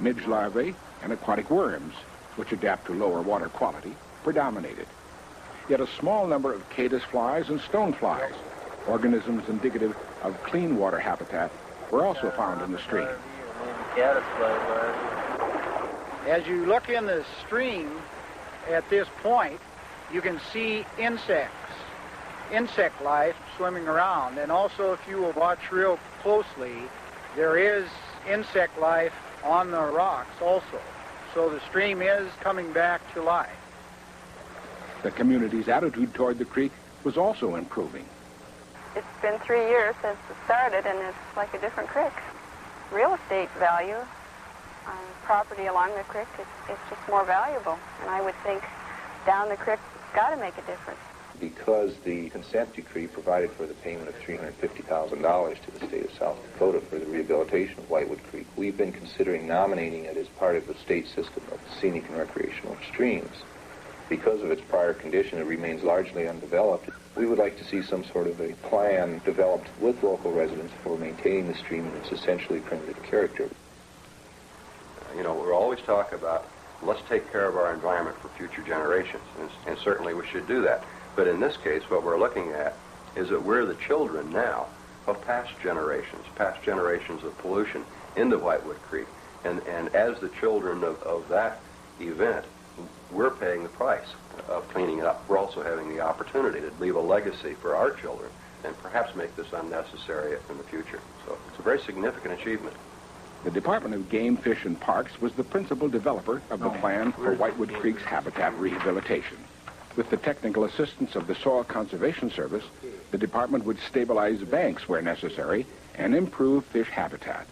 midge larvae, and aquatic worms, which adapt to lower water quality, predominated. Yet a small number of caddis flies and stone flies, organisms indicative of clean water habitat, were also found in the stream. As you look in the stream at this point, you can see insect life swimming around. And also, if you will watch real closely, there is insect life on the rocks also. So the stream is coming back to life. The community's attitude toward the creek was also improving. It's been 3 years since it started, and it's like a different creek. Real estate value on property along the creek, it's just more valuable. And I would think down the creek, it's got to make a difference. Because the consent decree provided for the payment of $350,000 to the state of South Dakota for the rehabilitation of Whitewood Creek, we've been considering nominating it as part of the state system of scenic and recreational streams. Because of its prior condition, it remains largely undeveloped. We would like to see some sort of a plan developed with local residents for maintaining the stream in its essentially primitive character. You know, we're always talking about, let's take care of our environment for future generations, and certainly we should do that. But in this case, what we're looking at is that we're the children now of past generations of pollution into Whitewood Creek. And as the children of that event, we're paying the price of cleaning it up. We're also having the opportunity to leave a legacy for our children and perhaps make this unnecessary in the future. So it's a very significant achievement. The Department of Game, Fish, and Parks was the principal developer of the plan for Whitewood Creek's habitat rehabilitation. With the technical assistance of the Soil Conservation Service, the department would stabilize banks where necessary and improve fish habitat.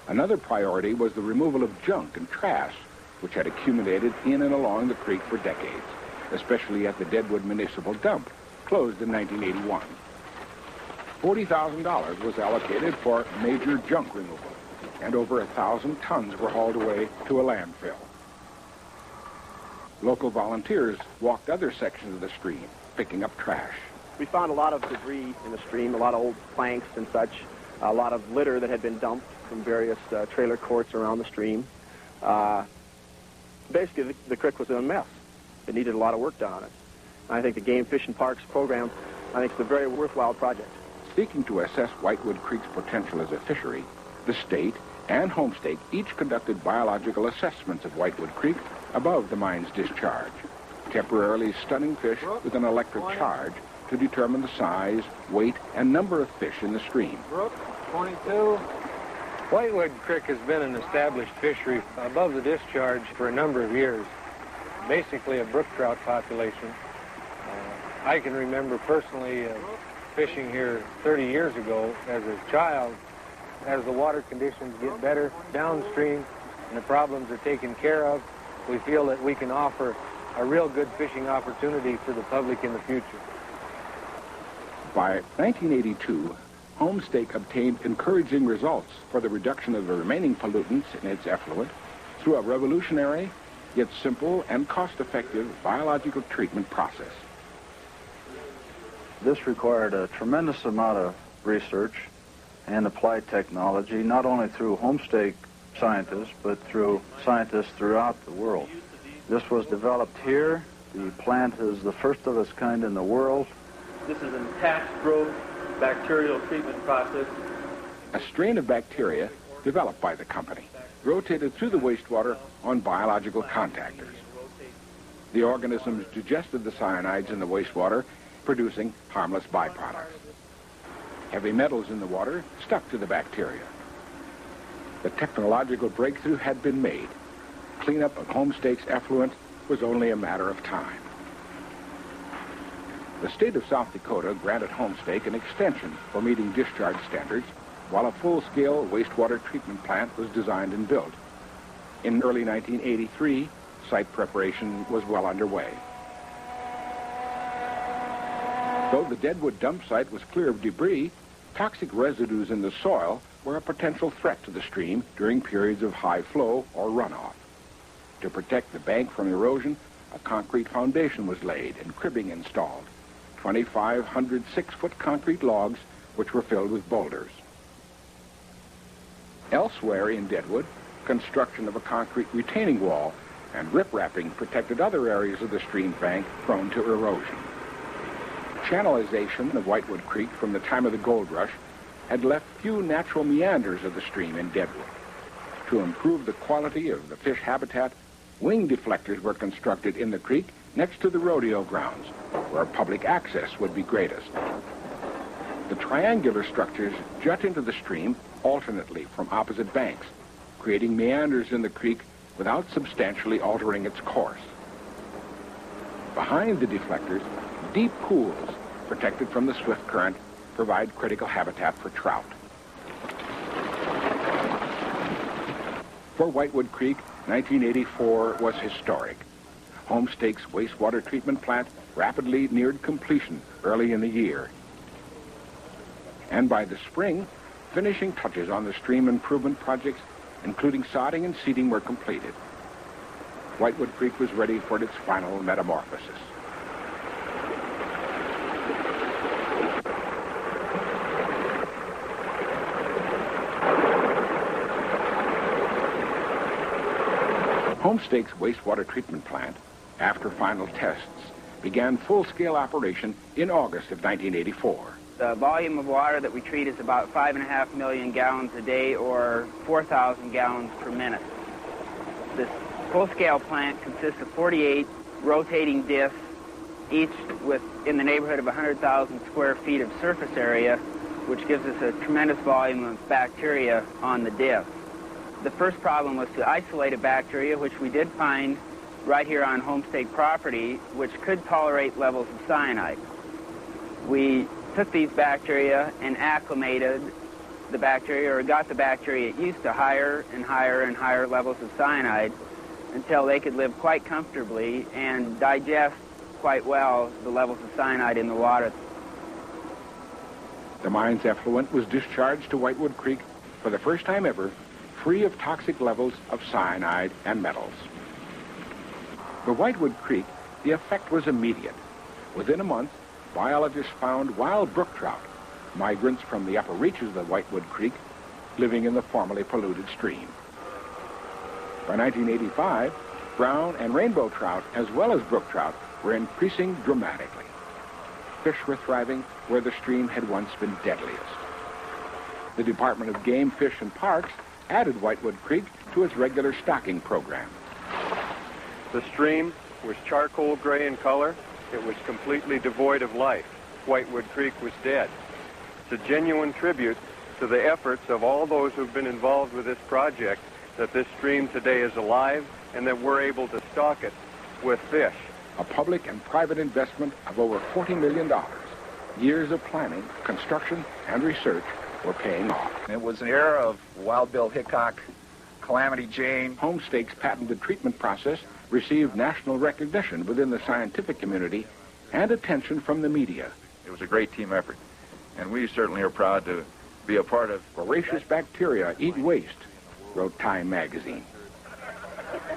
Another priority was the removal of junk and trash, which had accumulated in and along the creek for decades, especially at the Deadwood Municipal Dump, closed in 1981. $40,000 was allocated for major junk removal, and over 1,000 tons were hauled away to a landfill. Local volunteers walked other sections of the stream, picking up trash. We found a lot of debris in the stream, a lot of old planks and such, a lot of litter that had been dumped from various trailer courts around the stream. Basically, the creek was in a mess. It needed a lot of work done on it. I think the Game, Fish, and Parks program, I think it's a very worthwhile project. Seeking to assess Whitewood Creek's potential as a fishery, the state and home state each conducted biological assessments of Whitewood Creek above the mine's discharge, temporarily stunning fish with an electric charge to determine the size, weight, and number of fish in the stream. Brook, 22. Whitewood Creek has been an established fishery above the discharge for a number of years, basically a brook trout population. I can remember personally fishing here 30 years ago as a child. As the water conditions get better downstream and the problems are taken care of, we feel that we can offer a real good fishing opportunity for the public in the future. By 1982, Homestake obtained encouraging results for the reduction of the remaining pollutants in its effluent through a revolutionary, yet simple and cost-effective biological treatment process. This required a tremendous amount of research and applied technology, not only through Homestake scientists, but through scientists throughout the world. This was developed here. The plant is the first of its kind in the world. This is an attached growth bacterial treatment process. A strain of bacteria developed by the company rotated through the wastewater on biological contactors. The organisms digested the cyanides in the wastewater, producing harmless byproducts. Heavy metals in the water stuck to the bacteria. The technological breakthrough had been made. Cleanup of Homestake's effluent was only a matter of time. The state of South Dakota granted Homestake an extension for meeting discharge standards, while a full-scale wastewater treatment plant was designed and built. In early 1983, site preparation was well underway. Though the Deadwood dump site was clear of debris, toxic residues in the soil were a potential threat to the stream during periods of high flow or runoff. To protect the bank from erosion, a concrete foundation was laid and cribbing installed, 2,500 6-foot concrete logs which were filled with boulders. Elsewhere in Deadwood, construction of a concrete retaining wall and rip-wrapping protected other areas of the stream bank prone to erosion. Channelization of Whitewood Creek from the time of the gold rush had left few natural meanders of the stream in deadwood. To improve the quality of the fish habitat, wing deflectors were constructed in the creek next to the rodeo grounds, where public access would be greatest. The triangular structures jut into the stream alternately from opposite banks, creating meanders in the creek without substantially altering its course. Behind the deflectors, deep pools, protected from the swift current, provide critical habitat for trout. For Whitewood Creek, 1984 was historic. Homestake's wastewater treatment plant rapidly neared completion early in the year. And by the spring, finishing touches on the stream improvement projects, including sodding and seeding, were completed. Whitewood Creek was ready for its final metamorphosis. Homestake's wastewater treatment plant, after final tests, began full-scale operation in August of 1984. The volume of water that we treat is about 5.5 million gallons a day, or 4,000 gallons per minute. This full-scale plant consists of 48 rotating discs, each with in the neighborhood of 100,000 square feet of surface area, which gives us a tremendous volume of bacteria on the disc. The first problem was to isolate a bacteria, which we did find right here on Homestake property, which could tolerate levels of cyanide. We took these bacteria and acclimated the bacteria, or got the bacteria used to higher and higher and higher levels of cyanide until they could live quite comfortably and digest quite well the levels of cyanide in the water. The mine's effluent was discharged to Whitewood Creek for the first time ever, free of toxic levels of cyanide and metals. For Whitewood Creek, the effect was immediate. Within a month, biologists found wild brook trout, migrants from the upper reaches of the Whitewood Creek, living in the formerly polluted stream. By 1985, brown and rainbow trout, as well as brook trout, were increasing dramatically. Fish were thriving where the stream had once been deadliest. The Department of Game, Fish, and Parks added Whitewood Creek to its regular stocking program. The stream was charcoal gray in color. It was completely devoid of life. Whitewood Creek was dead. It's a genuine tribute to the efforts of all those who've been involved with this project that this stream today is alive and that we're able to stock it with fish. A public and private investment of over $40 million. Years of planning, construction, and research were paying off. It was an era of Wild Bill Hickok, Calamity Jane. Homestake's patented treatment process received national recognition within the scientific community and attention from the media. It was a great team effort, and we certainly are proud to be a part of. Voracious bacteria eat waste, wrote Time magazine.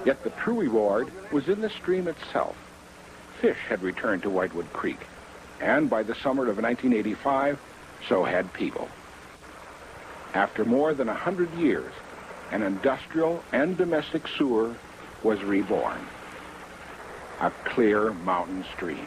Yet the true reward was in the stream itself. Fish had returned to Whitewood Creek, and by the summer of 1985, so had people. After more than 100 years, an industrial and domestic sewer was reborn. A clear mountain stream.